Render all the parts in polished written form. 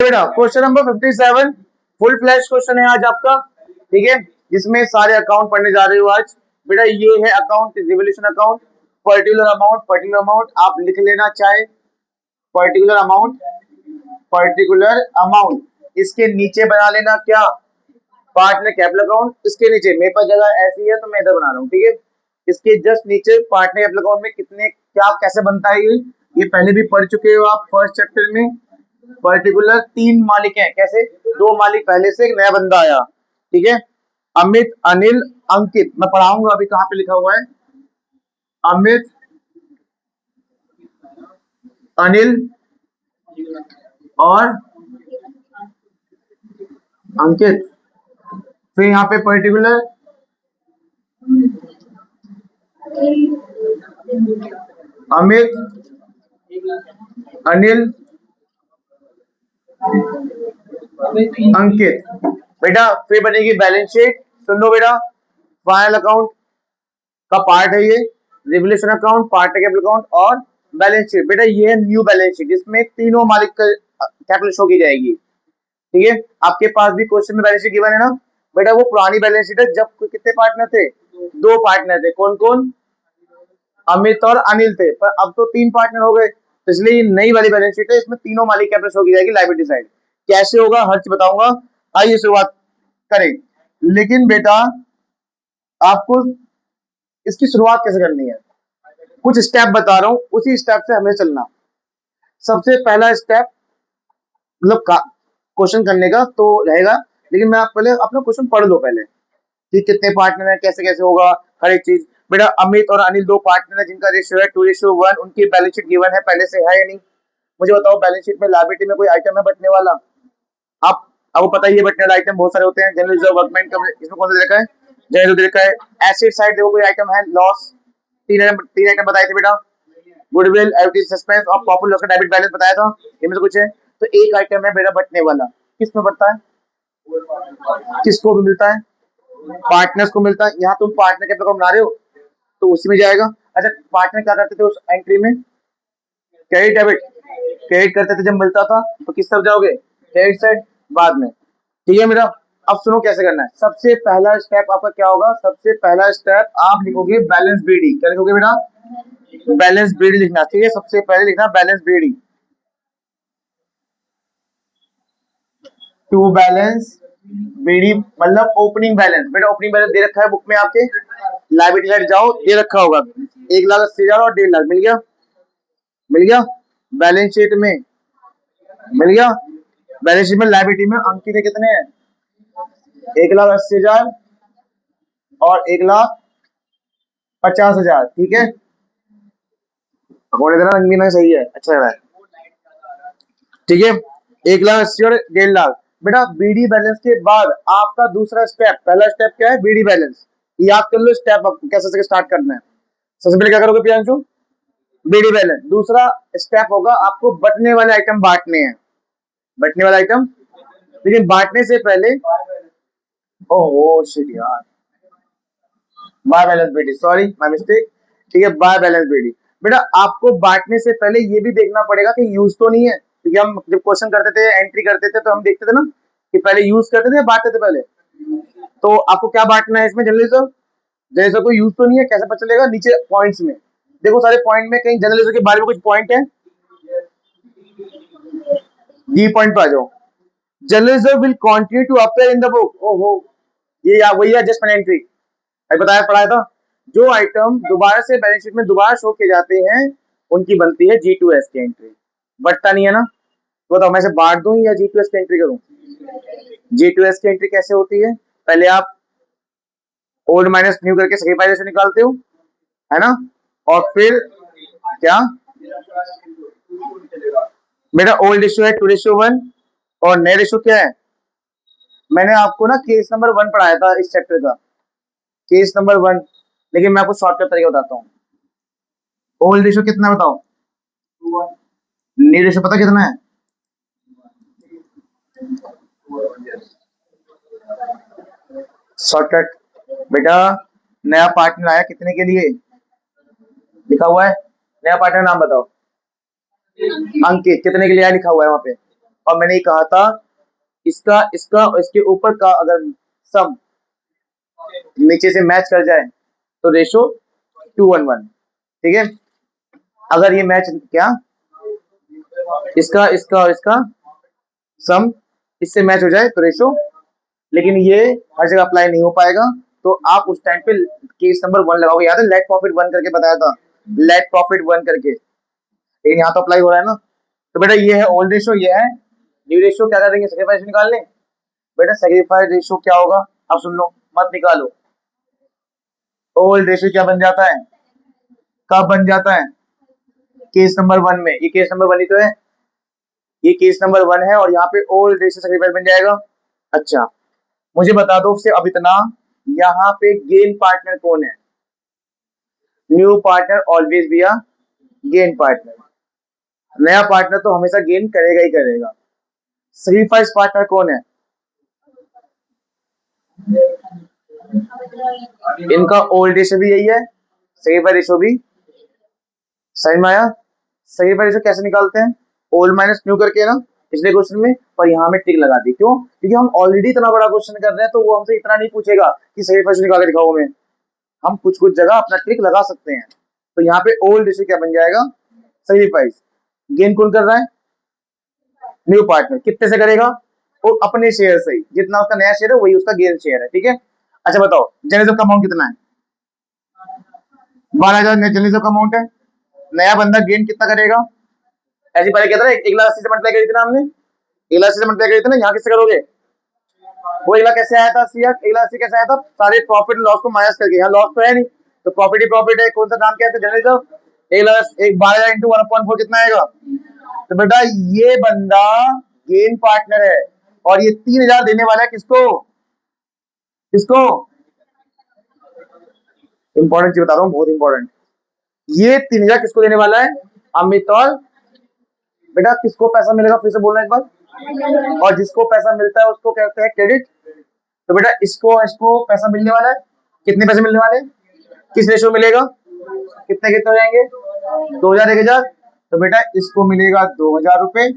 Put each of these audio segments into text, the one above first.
बेटा question number 57 full flash question है आज आपका, ठीक है, जिसमें सारे अकाउंट पढ़ने जा रहे हो आज। बेटा ये है account, revolution account, particular amount आप लिख लेना चाहे, पर्टिकुलर अमाउंट इसके नीचे बना लेना क्या, पार्टनर कैपिटल अकाउंट, इसके नीचे मेरे पास जगह ऐसी है तो मैं इधर बना रहा हूँ, ठीक है। इसके जस्ट नीचे पार्टनर कैपिटल अकाउंट में कितने क्या कैसे बनता है ये पहले भी पढ़ चुके हो आप फर्स्ट चैप्टर में। पर्टिकुलर 3 मालिक हैं, कैसे 2 मालिक पहले से, एक नया बंदा आया, ठीक है। अमित, अनिल, अंकित, मैं पढ़ाऊंगा अभी कहाँ पे लिखा हुआ है। अमित, अनिल और अंकित। फिर यहाँ पे पर्टिकुलर अमित, अनिल, अंकित। बेटा फिर बनेगी बैलेंस शीट, सुन लो बेटा। फाइनल अकाउंट का पार्ट है ये, revolution account, partner capital account और बैलेंस शीट। बेटा ये है न्यू बैलेंस शीट, जिसमें तीनों मालिक का कैपिटल शो की जाएगी, ठीक है। आपके पास भी क्वेश्चन में बैलेंस शीट गिवन है ना बेटा, वो पुरानी बैलेंस शीट है जब कितने पार्टनर थे, 2 पार्टनर थे, कौन कौन, अमित और अनिल थे, पर अब तो 3 पार्टनर हो गए, तो इसलिए नई वाली बैलेंस शीट है, इसमें तीनों मालिक कैपिटल शो की जाएगी लायबिलिटी साइड। कैसे होगा हर चीज बताऊंगा, आइए शुरुआत करें। लेकिन बेटा आपको इसकी शुरुआत कैसे करनी है, कुछ स्टेप बता रहा हूं, उसी स्टेप से हमें चलना। सबसे पहला स्टेप मतलब क्वेश्चन करने का तो रहेगा, लेकिन मैं आप पहले अपना क्वेश्चन पढ़ लो पहले कि कितने पार्टनर है, कैसे कैसे होगा हर एक चीज। बेटा अमित और अनिल 2 पार्टनर है जिनका रेशियो है 2:1, उनकी बैलेंस शीट गिवन है पहले से है या नहीं। मुझे बताओ बैलेंस शीट में लायबिलिटी में कोई आइटम है बटने वाला, आप आपको पता ही है बटने वाला आइटम बहुत सारे होते हैं। जनरल रिजर्व, वर्कमैन का इसमें कौन सा देखा है, जनरल देखा है। एसेट साइड देखो कोई आइटम है, लॉस, 3 आइटम बताए थे बेटा, गुडविल, एवरेज, सस्पेंस और प्रॉफिट लॉस का डेबिट बैलेंस बताया था, इनमें से कुछ है। तो एक आइटम है मेरा बटने वाला, किसमें बढ़ता है, किसको भी मिलता है, पार्टनर्स को मिलता है। यहाँ तुम पार्टनर के प्रकार बना रहे हो तो उसी में जाएगा। अच्छा पार्टनर क्या करते थे उस एंट्री में, क्रेडिट डेबिट, क्रेडिट करते थे जब मिलता था तो किस तरफ जाओगे, क्रेडिट साइड बाद में, ठीक है मेरा। अब सुनो कैसे करना है, सबसे पहला स्टेप आपका क्या होगा, सबसे पहला स्टेप आप लिखोगे बैलेंस बीडी, क्या लिखोगे बेटा, बैलेंस बीडी लिखना, ठीक है। सबसे पहले लिखना balance BD, to balance BD मतलब ओपनिंग बैलेंस। बेटा ओपनिंग बैलेंस दे रखा है बुक में आपके, लायबिलिटी साइड जाओ दे रखा होगा 1,80,000 और 1.5 लाख, मिल गया, मिल गया बैलेंस शीट में, मिल गया। बैलेंस शीट में लायबिलिटी में अंकित है कितने हैं, 1,80,000 और 1,50,000, ठीक है। रंगीना सही है, अच्छा है, ठीक है। 1,80,000 और 1.5 लाख। बेटा बीडी बैलेंस के बाद आपका दूसरा स्टेप, पहला स्टेप क्या है, बीडी बैलेंस, याद कर लो स्टेप आपको कैसे स्टार्ट करना है। सबसे पहले क्या करोगे प्रियांशु, बीडी बैलेंस। दूसरा स्टेप होगा आपको बटने वाले आइटम बांटने हैं, बटने वाला आइटम, लेकिन बांटने से पहले, ओहो शिट यार, by balance BD, sorry my mistake, ठीक है, बाय बैलेंस बीडी। बेटा आपको बांटने से पहले ये भी देखना पड़ेगा कि यूज तो नहीं है, क्योंकि हम जब क्वेश्चन करते थे एंट्री करते थे तो हम देखते थे ना कि पहले यूज करते थे या बांटते थे पहले। तो आपको क्या बांटना है इसमें, जर्नलिज्म, जैसे कोई यूज तो नहीं है, कैसे पता चलेगा, नीचे पॉइंट्स में देखो सारे पॉइंट में कहीं जर्नलिज्म के बारे में कुछ पॉइंट है, डी पॉइंट पे आ जाओ। Journalism will continue to appear in the book, ओहो ये या वही है जस्ट एन एंट्री, अभी बताया पढ़ाया था। जो आइटम दोबारा से बैलेंस शीट में दोबारा शो किए जाते हैं उनकी बनती है G2S की एंट्री, बटता नहीं है ना। तो बताओ मैं इसे बांट दूं या G2S की एंट्री करूं, G2S की एंट्री कैसे होती है, पहले आप ओल्ड माइनस न्यू करके सैक्रिफाइस निकालते हो, है ना, और फिर क्या, मेरा ओल्ड रेशियो है 2:1 और नए रेशियो क्या है, मैंने आपको ना केस नंबर 1 पढ़ाया था इस चैप्टर का, केस नंबर 1, लेकिन मैं आपको शॉर्टकट तरीका बताता हूँ। ओल्ड रेशियो कितना बताओ, न्यू रेशियो पता कितना है, शॉर्टकट बेटा, नया पार्टनर आया कितने के लिए लिखा हुआ है, नया पार्टनर नाम बताओ, अंकित, कितने के लिए आया लिखा हुआ है वहां पे, और मैंने ये कहा था इसका इसका और इसके ऊपर का अगर सम नीचे से मैच कर जाए तो रेशो 2:1, ठीक है। अगर ये मैच क्या इसका इसका और इसका सम इससे मैच हो जाए तो रेशो, लेकिन ये हर जगह अप्लाई नहीं हो पाएगा। तो आप उस टाइम पे केस नंबर 1 लगाओगे। याद है लेट प्रॉफिट 1 करके बताया था, लेट प्रॉफिट 1 करके, लेकिन यहाँ तो अप्लाई हो रहा है ना। तो बेटा ये है ओल्ड रेशो, ये है न्यू रेशो। क्या करेंगे सेक्रीफाइस निकाल लें। बेटा सेक्रीफाइस रेशो क्या होगा, अब सुन लो मत निकालो। ओल्ड रेशो क्या बन जाता है, कब बन जाता है, केस नंबर 1 में। ये केस नंबर 1 ही तो है, ये केस नंबर 1 है और यहाँ पे ओल्ड रेशो सेक्रीफाइस बन जाएगा। अच्छा मुझे बता दो सिर्फ अब इतना, यहाँ पे गेन पार्टनर कौन है। New partner always be a gain partner, नया पार्टनर तो हमेशा गेन करेगा ही करेगा। सेक्रीफाइस पार्टनर कौन है, इनका ओल्ड रेशो भी यही है, सेक्रीफाइस रेशो भी। समझ में आया। सेक्रीफाइस रेशो कैसे निकालते हैं, ओल्ड माइनस न्यू करके ना, पिछले क्वेश्चन में। पर यहाँ में टिक लगा दी, क्यों, क्योंकि हम ऑलरेडी इतना बड़ा क्वेश्चन कर रहे हैं, तो वो हमसे इतना नहीं पूछेगा कि सेक्रीफाइस निकाल के दिखाओ हमें। हम कुछ कुछ जगह अपना ट्रिक लगा सकते हैं। तो यहाँ पे ओल्ड रेशो क्या बन जाएगा, सेक्रीफाइस। गेन कौन कर रहा है, न्यू पार्टनर। कितने से करेगा, वो अपने शेयर से ही, जितना उसका नया शेयर है वही उसका गेन शेयर है, ठीक है। अच्छा बताओ जर्नलिज्म का अमाउंट कितना है, 12,000 जर्नलिज्म का अमाउंट है। नया बंदा गेन कितना करेगा, ऐसे पहले कहता है 1,80,000 से मल्टीप्लाई करी थी ना हमने, 1,80,000 से मल्टीप्लाई करी थी ना, यहाँ किससे करोगे, वो 1,00,000 कैसे आया था, 1,80,000 कैसे आया था, सारे प्रॉफिट लॉस को माइनस करके। यहाँ लॉस तो है नहीं, तो प्रॉफिट ही प्रॉफिट है। कौन सा काम क्या है जर्नलिज्म, 12,000 इंटू 1/4 कितना आएगा। तो बेटा ये बंदा गेन पार्टनर है और ये 3,000 देने वाला है किसको, किसको, इंपॉर्टेंट चीज बता रहा हूँ, बहुत इंपॉर्टेंट। ये 3,000 किसको देने वाला है, अमित। और बेटा किसको पैसा मिलेगा, फिर से बोलना एक बार। और जिसको पैसा मिलता है उसको कहते हैं क्रेडिट। तो बेटा इसको इसको पैसा मिलने वाला है, कितने पैसे मिलने वाले, किस रेशो मिलेगा, कितने कितने हो जाएंगे, 2,000 1,000। तो बेटा इसको मिलेगा 2,000 रुपए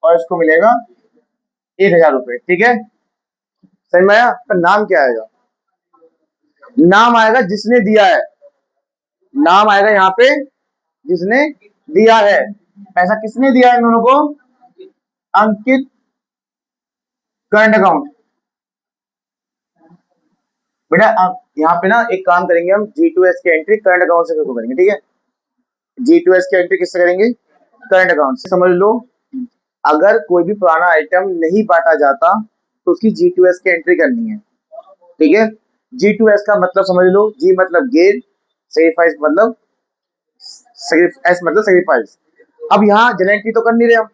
और इसको मिलेगा 1,000 रुपए, ठीक है। समझ में आया। तो नाम क्या आएगा, नाम आएगा जिसने दिया है, नाम आएगा यहाँ पे जिसने दिया है। पैसा किसने दिया है इन दोनों को, अंकित, करंट अकाउंट। बेटा यहाँ पे ना एक काम करेंगे हम, G2S की एंट्री करंट अकाउंट से शुरू करेंगे, ठीक है। G2S की एंट्री किससे करेंगे, करंट अकाउंट से। समझ लो अगर कोई भी पुराना आइटम नहीं बांटा जाता तो उसकी G2S की एंट्री करनी है, ठीक है। G2S का मतलब समझ लो, G मतलब गेन, सेक्रीफाइस मतलब एस मतलब सेक्रीफाइस। अब यहाँ जनरेटरी तो कर नहीं रहे हम,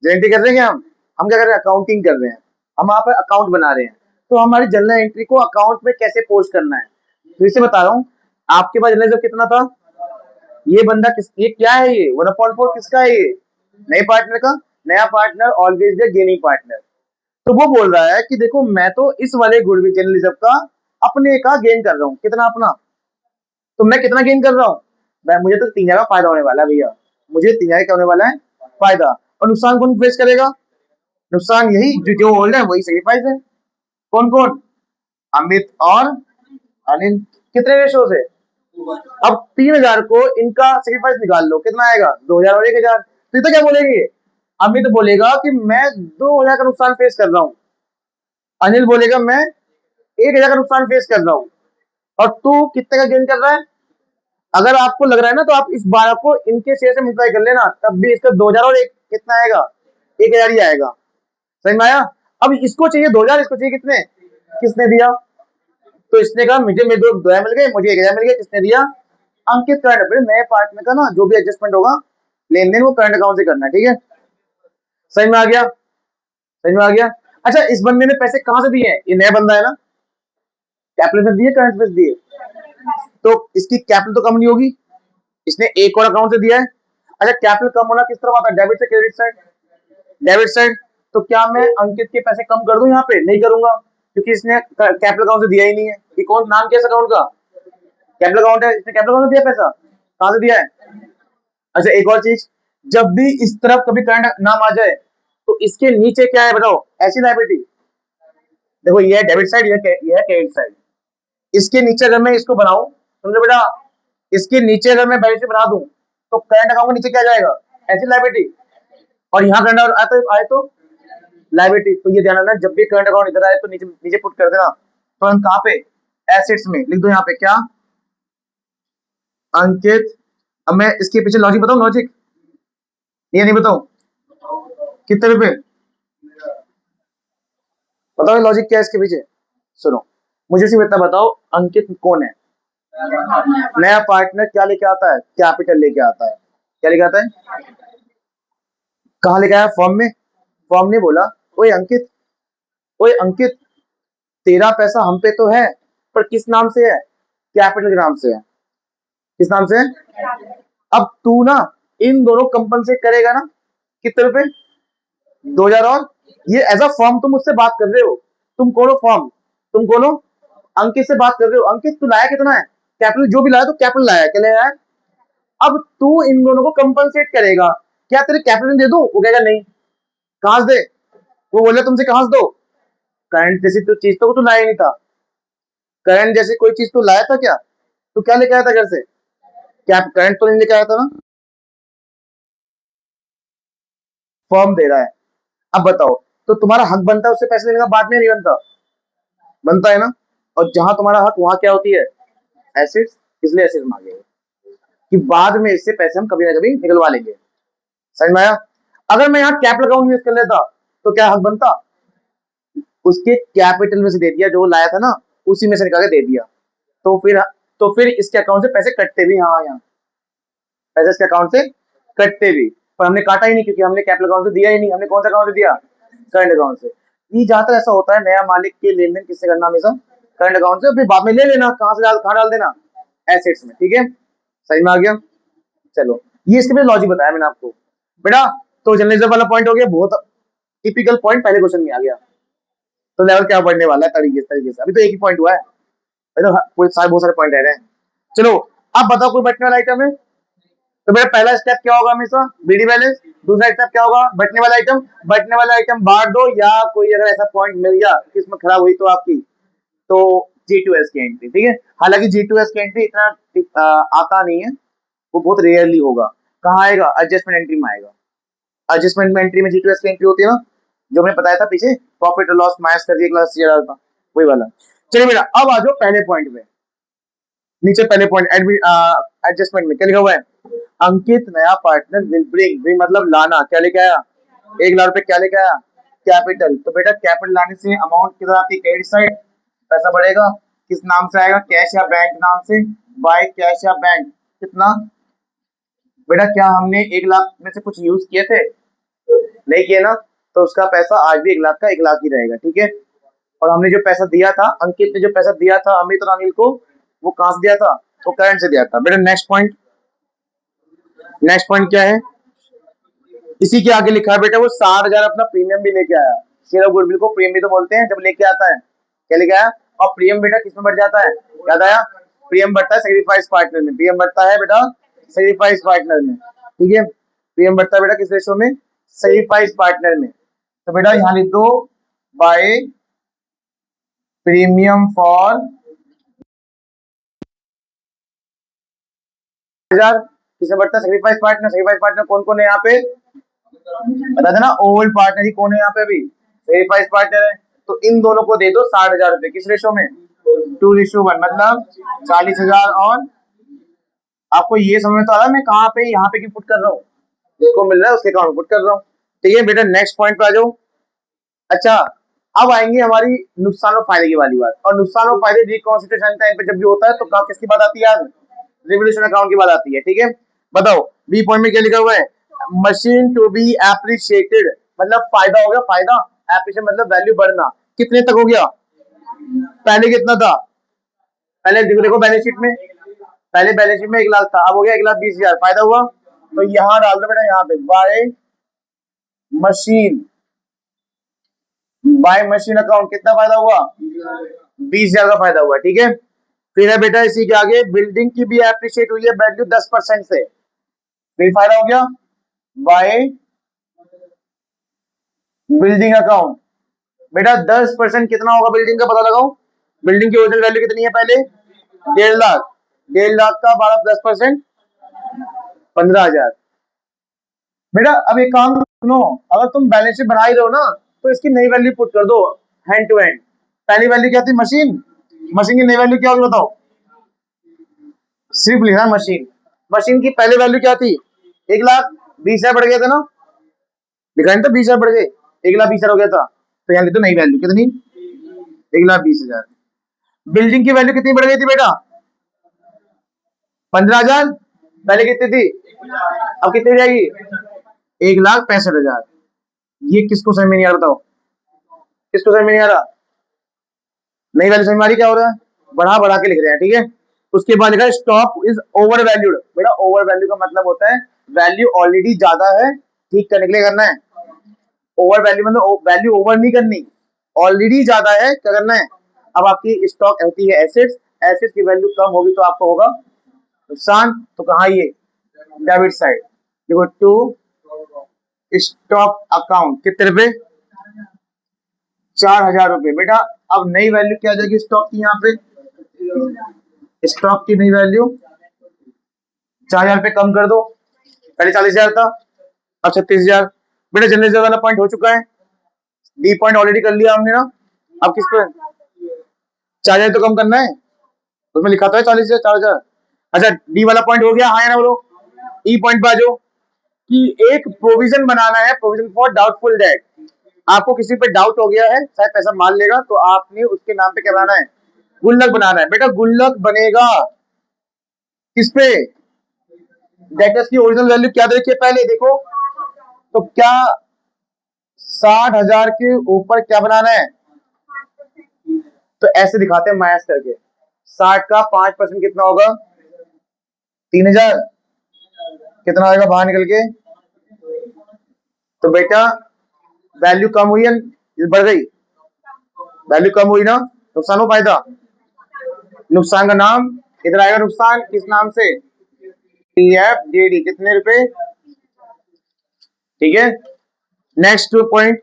जनरेटरी कर रहे हैं हम क्या कर रहे हैं, अकाउंटिंग कर रहे हैं। हम यहाँ पे अकाउंट बना रहे हैं, तो हमारी जनरल एंट्री को अकाउंट में कैसे पोस्ट करना है। फिर से बता रहा हूँ, आपके पास जनरल कितना था, ये बंदा किस, ये क्या है, ये 1/4 किसका है, ये नए पार्टनर का। नया partner always the gaining partner. तो वो बोल रहा है कि देखो मैं तो इस वाले गुडविल जर्नलिज्म का अपने का गेन कर रहा हूँ, कितना अपना, तो मैं कितना गेन कर रहा हूँ, मुझे तो 3,000 का फायदा होने वाला है भैया, मुझे 3,000 का होने वाला है फायदा। और नुकसान कौन फेस करेगा, नुकसान यही जो होल्ड है वही सेक्रीफाइस है। कौन कौन, अमित और अनिल। कितने रेशो से, अब 3,000 को इनका सेक्रीफाइस निकाल लो, कितना आएगा, 2,000 और 1,000। तो ये तो क्या बोलेंगे, अमित बोलेगा कि मैं 2,000 का नुकसान फेस कर रहा हूँ, अनिल बोलेगा मैं 1,000 का नुकसान फेस कर रहा हूँ, और तू कितने का गेन कर रहा है। अगर आपको लग रहा है ना तो आप इस 12 को इनके शेयर से मल्टीप्लाई कर लेना, तब भी इसका 2,000 और एक कितना आएगा, 1,000 ही आएगा। समझ में आया। अब इसको चाहिए 2,000, इसको चाहिए कितने, किसने दिया, तो इसने कहा मुझे मेरे 2,000 मिल गए, मुझे 1,000 मिल गया, किसने दिया, अंकित। करंट अपने नए पार्टनर का ना जो भी एडजस्टमेंट होगा लेन देन वो करंट अकाउंट से करना है, ठीक है। समझ में आ गया, समझ में आ गया। अच्छा इस बंदे ने पैसे कहां से दिए, ये नया बंदा है ना, कैपिटल से दिए करंट से दिए, तो इसकी कैपिटल तो कम नहीं होगी, इसने एक और अकाउंट से दिया है। अच्छा कैपिटल कम होना किस तरह आता है, डेबिट से क्रेडिट साइड, डेबिट साइड। तो क्या मैं अंकित के पैसे कम कर दूं, यहाँ पे नहीं करूंगा क्योंकि इसने कैपिटल अकाउंट से दिया ही नहीं है। ये कौन, नाम क्या है अकाउंट का, कैपिटल अकाउंट है, इसने कैपिटल अकाउंट से दिया पैसा, कहां से दिया है। अच्छा एक और चीज, जब भी इस तरफ कभी करंट नाम आ जाए तो इसके नीचे क्या है बताओ, ऐसी लाइबिलिटी। देखो ये है डेबिट साइड, ये है क्रेडिट साइड। इसके नीचे अगर मैं इसको बनाऊं, समझो बेटा, इसके नीचे अगर मैं बैलेंस शीट बना दूं तो करंट अकाउंट के नीचे क्या जाएगा, ऐसी लाइबिलिटी। और यहाँ करंट आए तो लाइबिलिटी। तो ये ध्यान रखना, जब भी करंट अकाउंट इधर आए तो नीचे नीचे पुट कर देना। तो हम कहाँ पे, एसेट्स में लिख दो, यहाँ पे क्या, अंकित। अब मैं इसके पीछे लॉजिक बताऊं, लॉजिक ये नहीं बताऊं, कितने रुपए बताओ, लॉजिक क्या है इसके पीछे। सुनो, मुझे सिर्फ इतना बताओ, अंकित कौन है, नया पार्टनर क्या लेके आता है, कैपिटल लेके आता है। क्या लेके आता है, कहाँ लेके आया, फॉर्म में। फॉर्म ने बोला, ओए अंकित, ओए अंकित, तेरा पैसा हम पे तो है, पर किस नाम से है, कैपिटल के नाम से है। किस नाम से है, अब तू ना इन दोनों कंपनसेट करेगा ना, कितने रुपए, 2000। और ये एज अ फॉर्म तुम मुझसे बात कर रहे हो, तुम कौन हो फॉर्म, तुम कौन हो, अंकित से बात कर रहे हो। अंकित तू लाया कितना है, कैपिटल जो भी लाया तो कैपिटल लाया, क्या लाया है। अब तू इन दोनों को कंपनसेट करेगा, क्या तेरे कैपिटल दे दूं, वो कहेगा नहीं। कहां से दे, वो बोले तुमसे कहां से दो, करंट जैसी तो चीज तो तू लाया ही नहीं था, करंट जैसी कोई चीज तू लाया था क्या, तू क्या लेके आया था घर से, क्या करंट तो नहीं लेके आया था ना, फॉर्म दे रहा है। अब बताओ, तो तुम्हारा हक बनता है उससे पैसे लेने का, बाद में नहीं बनता, बनता है ना। और जहां तुम्हारा हक वहां क्या होती है, एसिड्स, इसलिए एसिड मांगे कि बाद में इससे पैसे हम कभी ना कभी निकलवा लेंगे। समझ में आया। अगर मैं यहाँ कैपिटल अकाउंट यूज कर लेता तो क्या हक बनता, उसके कैपिटल में से दे दिया, जो लाया था ना उसी में से निकाल के दे दिया। तो फिर इसके अकाउंट से पैसे कटते भी, हाँ यहाँ पैसे इसके अकाउंट से कटते भी, पर हमने काटा ही नहीं क्योंकि हमने कैपिटल अकाउंट से दिया ही नहीं। हमने कौन सा अकाउंट से दिया, करंट अकाउंट से। ये ज्यादातर ऐसा होता है, नया मालिक के लेन देन किससे करना, हमेशा करंट अकाउंट से, फिर बाद में ले लेना, कहाँ डाल देना, एसेट्स में। ठीक है, सही में आ गया। चलो, ये इसके लिए लॉजिक बताया मैंने आपको बेटा। तो जर्नलिज्म वाला पॉइंट हो गया, बहुत टिपिकल पॉइंट पहले क्वेश्चन में आ गया। तो लेवल क्या बढ़ने वाला है, तरीके से। अभी तो एक ही पॉइंट हुआ है, तो बहुत सारे पॉइंट रह रहे हैं। चलो, अब बताओ कोई बटने वाला आइटम है, तो मेरा पहला स्टेप क्या होगा हमेशा, बीडी बैलेंस। दूसरा स्टेप क्या होगा, बटने वाला आइटम। बटने वाला आइटम बांट दो, या कोई अगर ऐसा पॉइंट मिल गया किस्मत खराब हुई तो आपकी, तो G2S की एंट्री। ठीक है, हालांकि G2S की एंट्री इतना आता नहीं है, वो बहुत रेयरली होगा। कहाँ आएगा, एडजस्टमेंट एंट्री में आएगा। एडजस्टमेंट एंट्री में G2S की एंट्री होती है ना, जो मैंने बताया था पीछे, प्रॉफिट और लॉस माइनस कर दिया क्लास था, वही वाला। चलिए बेटा, अब आ जाओ पहले पॉइंट में। नीचे पहले पॉइंट एडजस्टमेंट में क्या लिखा हुआ है, अंकित नया पार्टनर विल ब्रिंग मतलब लाना, क्या लेके आया, 1 लाख रुपए, क्या लेके आया, कैपिटल। तो बेटा कैपिटल लाने से अमाउंट किधर आती है, क्रेडिट साइड, पैसा बढ़ेगा। किस नाम से आएगा, कैश या बैंक नाम से, बाय कैश या बैंक। कितना बेटा, क्या हमने 1 लाख में से कुछ यूज किए थे, नहीं किए ना, तो उसका पैसा आज भी 1 लाख का 1 लाख ही रहेगा। ठीक है, और हमने जो पैसा दिया था, अंकित ने जो पैसा दिया था अमित और अनिल को, वो कहां से दिया था, वो करंट से दिया था। बेटा नेक्स्ट पॉइंट, नेक्स्ट पॉइंट क्या है, इसी के आगे लिखा है बेटा, वो 60,000 अपना प्रीमियम भी लेके आया। शेयर ऑफ गुडविल को प्रीमियम भी तो बोलते हैं जब लेके आता है, क्या लेके आया। और प्रीमियम बेटा किसमें बढ़ जाता है, याद आया, प्रीमियम बढ़ता है सेक्रीफाइस पार्टनर में, प्रीमियम बढ़ता है बेटा सेक्रीफाइस पार्टनर में। ठीक है, प्रीमियम बढ़ता है बेटा किस रेशो में, सेक्रीफाइस पार्टनर में। तो बेटा यहाँ लिख दो, बाय प्रीमियम फॉर 1000, किसमें बढ़ता है, सेक्रीफाइस पार्टनर। सेक्रीफाइस पार्टनर कौन कौन है यहाँ पे, बता देना, ओल्ड पार्टनर ही कौन है यहाँ पे, अभी सेक्रीफाइस पार्टनर है। तो इन दोनों को दे दो 60,000 रुपए, किस रेशो में, 2:1, मतलब 40,000। और आपको ये समझ में तो आ रहा है मैं कहाँ पे यहाँ पे क्यों पुट कर रहा हूँ, जिसको मिल रहा है उसके अकाउंट पुट कर रहा हूँ। ठीक है बेटा, नेक्स्ट पॉइंट पे आ जाओ। अच्छा, अब आएंगे हमारी नुकसान और फायदे की वाली बात। और नुकसान और फायदे रिकॉन्स्टिट्यूशन टाइम पे जब भी होता है तो किसकी बात आती है, रिवोल्यूशन अकाउंट की बात आती है। ठीक है, बताओ बी पॉइंट में क्या लिखा हुआ है, मशीन टू बी एप्रिशिएटेड, मतलब फायदा हो गया, फायदा, एप्रिशिएट मतलब वैल्यू बढ़ना। कितने तक हो गया, पहले कितना था, पहले देखो बैलेंस शीट में, पहले बैलेंस शीट में 1 लाख था, अब हो गया 1,20,000, फायदा हुआ। तो यहाँ डाल दो बेटा, यहाँ पे by machine, by machine account कितना फायदा हुआ, 20,000 का फायदा हुआ। ठीक है, फिर है बेटा इसी के आगे, बिल्डिंग की भी एप्रिशिएट हुई है वैल्यू 10% से, फिर फायदा हो गया, बाय बिल्डिंग अकाउंट, बेटा 10% कितना होगा बिल्डिंग का पता लगाओ। बिल्डिंग की ओरिजिनल वैल्यू कितनी है पहले, 1.5 लाख। 1.5 लाख का 10%, 15,000। बेटा अब एक काम सुनो, अगर तुम बैलेंस शीट बना ही रहे हो ना, तो इसकी नई वैल्यू पुट कर दो हैंड टू हैंड। पहली वैल्यू क्या थी, मशीन। मशीन की नई वैल्यू क्या होगी बताओ, सिर्फ लिखना मशीन। मशीन की पहले वैल्यू क्या थी, 1,20,000 बढ़ गया था ना, लिखा नहीं था 20,000 बढ़ गए, 1,20,000 हो गया था। तो यहाँ लिख दो नई वैल्यू कितनी, 1,20,000। बिल्डिंग की वैल्यू कितनी बढ़ गई थी बेटा, 15,000। पहले कितनी थी, अब कितनी हो जाएगी, 1,65,000। ये किसको समझ में नहीं आ रहा बताओ, किसको समझ में नहीं आ रहा, नई वैल्यू समझ में आ रही क्या हो रहा है, बढ़ा बढ़ा के लिख रहे हैं, ठीक है। उसके बाद लिखा है स्टॉक इज ओवर वैल्यूड। बेटा ओवर वैल्यू का मतलब होता है वैल्यू ऑलरेडी ज्यादा है, ठीक करने के लिए करना है। ओवर वैल्यू मतलब वैल्यू ओवर नहीं करनी, ऑलरेडी ज्यादा है, क्या करना है। अब आपकी स्टॉक होती है एसेट्स, एसेट्स की वैल्यू कम होगी तो आपको होगा नुकसान। तो कहाँ ये डेबिट साइड, देखो टू स्टॉक अकाउंट कितने रुपए, 4,000 रुपए। बेटा अब नई वैल्यू क्या आ जाएगी स्टॉक की, यहाँ पे स्टॉक की नई वैल्यू 4,000 रुपए कम कर दो, पहले 40,000 था, अब 36,000। बेटा जनरल वाला पॉइंट हो चुका है, डी पॉइंट ऑलरेडी कर लिया हमने ना। अब किस पे, 4,000 तो कम करना है, उसमें लिखा था 40,000 4,000। अच्छा डी वाला पॉइंट हो गया, हाँ या ना बोलो। ई पॉइंट पे आ जाओ कि एक प्रोविजन बनाना है, प्रोविजन फॉर डाउटफुल डेट। आपको किसी पे डाउट हो गया है, शायद पैसा मान लेगा, तो आपने उसके नाम पे क्या बनाना है, गुल्लक बनाना है। बेटा गुल्लक बनेगा किस पे, डेटर्स की ओरिजिनल वैल्यू क्या देखिए पहले देखो, तो क्या 60,000 के ऊपर क्या बनाना है, तो ऐसे दिखाते हैं माइनस करके। 60 का 5% कितना होगा, 3,000। कितना आएगा बाहर निकल के, तो बेटा वैल्यू कम हुई है, बढ़ गई, वैल्यू कम हुई ना, नुकसान हो फायदा, नुकसान का नाम इधर आएगा, नुकसान किस नाम से, पी एफ जे डी, कितने रुपए, ठीक है। नेक्स्ट पॉइंट,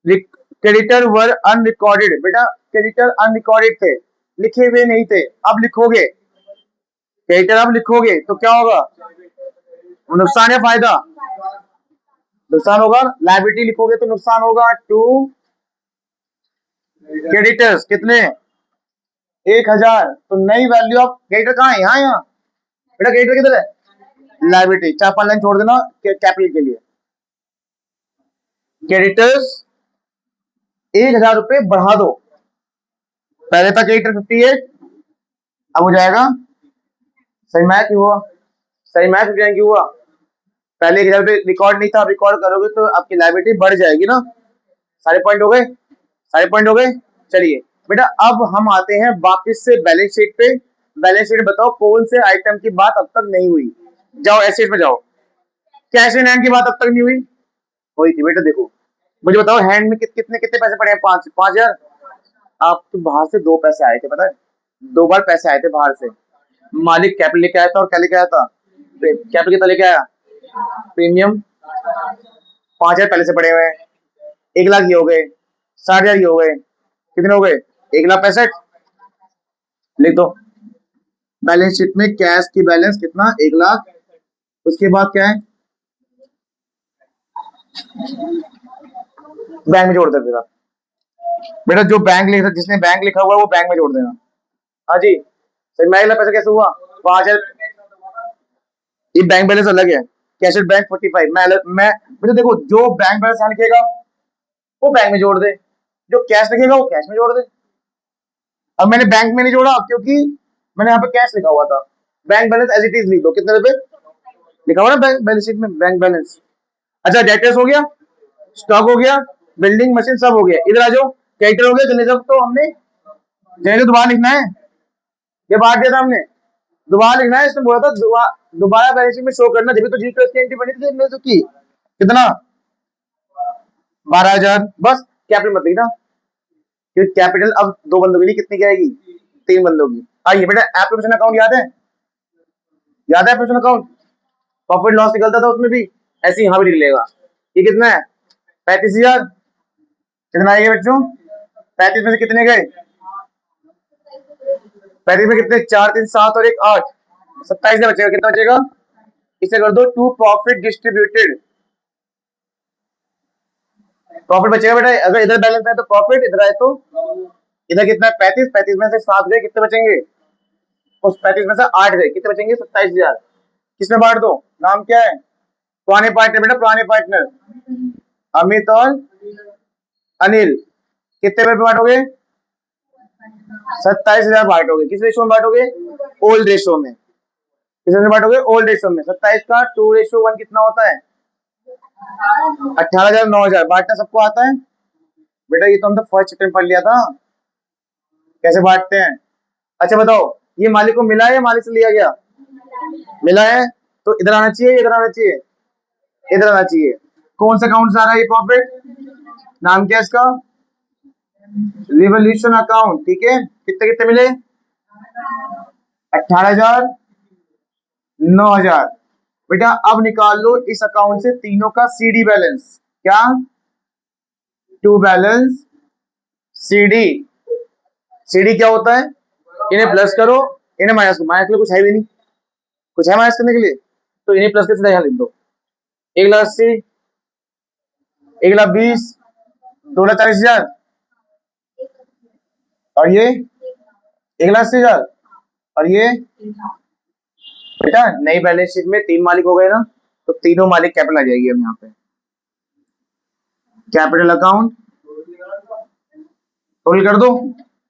क्रेडिटर वर अनरिकॉर्डेड। बेटा क्रेडिटर अनरिकॉर्डेड थे, लिखे हुए नहीं थे, अब लिखोगे, क्रेडिटर अब लिखोगे तो क्या होगा, नुकसान या फायदा, नुकसान होगा। लायबिलिटी लिखोगे तो नुकसान होगा टू क्रेडिटर्स कितने, 1,000। तो नई वैल्यू ऑफ क्रेडिटर कहाँ है, यहाँ यहाँ, बेटा क्रेडिटर किधर है, लायबिलिटी। 4-5 लाइन छोड़ देना कैपिटल के लिए। क्रेडिटर्स 1,000 रुपए बढ़ा दो, पहले था क्रेडिटर 58, अब हो जाएगा, सही मैथ क्यों हुआ, सही मैथ क्यों हुआ, पहले 1,000 रुपए रिकॉर्ड नहीं था, अब रिकॉर्ड करोगे तो आपकी लायबिलिटी बढ़ जाएगी ना। सारे पॉइंट हो गए, सारे पॉइंट हो गए। चलिए बेटा अब हम आते हैं वापस से बैलेंस शीट पे। बैलेंस शीट बताओ कौन से आइटम की बात अब तक नहीं हुई, जाओ एसेट में जाओ, कैश इन हैंड की बात अब तक नहीं हुई, हुई थी बेटा। देखो मुझे बताओ हैंड में कितने कितने पैसे पड़े हैं, 5,000। आपके बाहर से 2 पैसे आए थे, पता है, 2 बार पैसे आए थे बाहर से। मालिक कैपिटल लेके आया था और क्या लेके आया था, कैपिटल कितना लेके आया, प्रीमियम। 5,000 पहले से पड़े हुए हैं, 1,00,000 ये हो गए, 60,000 ये हो गए, कितने हो गए, 1,65,000। लिख दो बैलेंस शीट में कैश की बैलेंस कितना, 1,00,000। उसके बाद क्या है, बैंक में जोड़ देगा बेटा, जो बैंक लिखा, जिसने बैंक लिखा हुआ है वो बैंक में जोड़ देना। हाँ जी सही, मैं पैसा कैसे हुआ, 5,000। ये बैंक बैलेंस अलग है, कैश बैंक 45। मैं बेटा देखो, जो बैंक बैलेंस यहाँ लिखेगा वो बैंक में जोड़ दे, जो कैश लिखेगा वो कैश में जोड़ दे। अब मैंने बैंक में नहीं जोड़ा क्योंकि मैंने यहाँ पे कैश लिखा हुआ था, bank balance as it is लिख दो, कितने रुपए लिखा हुआ ना बैंक बैलेंस शीट में, बैंक बैलेंस। अच्छा डेटर्स हो गया, स्टॉक हो गया, बिल्डिंग मशीन सब हो गया, इधर आ जाओ, क्रेडिटर हो गया, जर्नलिज्म तो हमने, जर्नलिज्म दोबारा लिखना है, ये बांट दिया था हमने, दोबारा लिखना है। इसने बोला था दोबारा बैलेंस शीट में शो करना, जब तो जी की एंट्री बनी थी जर्नलिज्म की, कितना, 12,000। बस कैपिटल मत लिखना, क्योंकि कैपिटल अब 2 बंदों की नहीं, कितनी की आएगी, 3 बंदों की। आइए बेटा एप्लीकेशन अकाउंट याद है, याद है एप्लीकेशन अकाउंट, प्रॉफिट लॉस निकलता था उसमें भी, ऐसे यहाँ भी लिख लेगा। ये कितना है 35,000 कितना आएगा बच्चों? 35 में से कितने गए? 35 में कितने? 4 3 7 और 1 8, 27 बचेगा। कितना बचेगा? इसे कर दो टू प्रॉफिट डिस्ट्रीब्यूटेड। प्रॉफिट बचेगा बेटा, अगर इधर बैलेंस है तो प्रॉफिट, इधर आए तो इधर कितना है? 35, 35 में से 7 गए, कितने बचेंगे? उस 35 में से 8 गए, कितने बचेंगे? 27,000। किसमें बांट दो? नाम क्या है? पुराने पार्टनर बेटा, पुराने पार्टनर अमित और अनिल। कितने में बांटोगे? 27,000 बांटोगे। किस रेशो में बांटोगे? ओल्ड रेशो में। किस में बांटोगे? ओल्ड रेशो में। 27 का 2:1 कितना होता है? 18,000 9,000। बांटना सबको आता है बेटा, ये तो हम तो फर्स्ट चैप्टर में पढ़ लिया था कैसे बांटते हैं। अच्छा बताओ, ये मालिक को मिला है या मालिक से लिया गया? मिला है, तो इधर आना चाहिए, इधर आना चाहिए, इधर आना चाहिए। कौन सा अकाउंट से आ रहा है ये प्रॉफिट? नाम क्या है इसका? Revolution account. ठीक है, कितने कितने मिले? 18,000 9,000। बेटा अब निकाल लो इस अकाउंट से तीनों का सीडी बैलेंस। क्या? To balance CD. सीडी क्या होता है? इन्हें प्लस करो, इन्हें माइनस करो। माइनस के लिए कुछ है भी नहीं, कुछ है माइनस करने के लिए? तो इन्हें प्लस के सीधा यहाँ लिख दो। 1,80,000, 1,20,000, 2,40,000 और ये 1,80,000 और ये। बेटा नई बैलेंस शीट में 3 मालिक हो गए ना, तो तीनों मालिक कैपिटल आ जाएगी। हम यहाँ पे कैपिटल अकाउंट टोटल कर दो,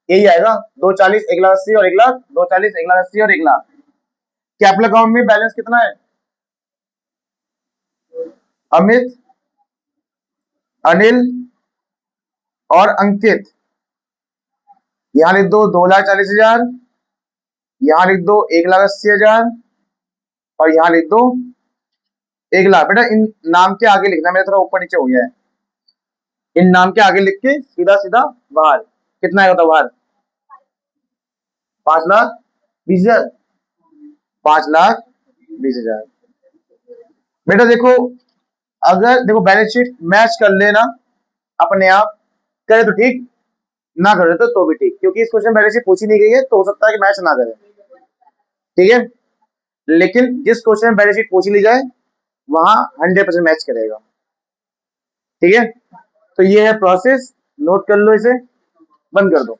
यही आएगा 240, 1,80,000 और 1,00,000, 240, 1,80,000 और 1,00,000। कैपिटल अकाउंट में बैलेंस कितना है? अमित, अनिल और अंकित। यहां लिख दो 2,40,000, यहां लिख दो 1,80,000 और यहां लिख दो 1,00,000। बेटा इन नाम के आगे लिखना, मेरा थोड़ा ऊपर नीचे हो गया है। इन नाम के आगे लिख के सीधा सीधा बाहर। कितना आएगा तो बाहर? 5,20,000, 5,20,000। बेटा देखो, अगर देखो बैलेंस शीट मैच कर लेना अपने आप, करे तो ठीक, ना करे तो भी ठीक, क्योंकि इस क्वेश्चन बैलेंस शीट पूछी नहीं गई है, तो हो सकता है कि मैच ना करे। ठीक है, लेकिन जिस क्वेश्चन में बैलेंस शीट पूछ ली जाए वहां 100% मैच करेगा। ठीक है, तो ये है प्रोसेस, नोट कर लो इसे, बंद कर दो।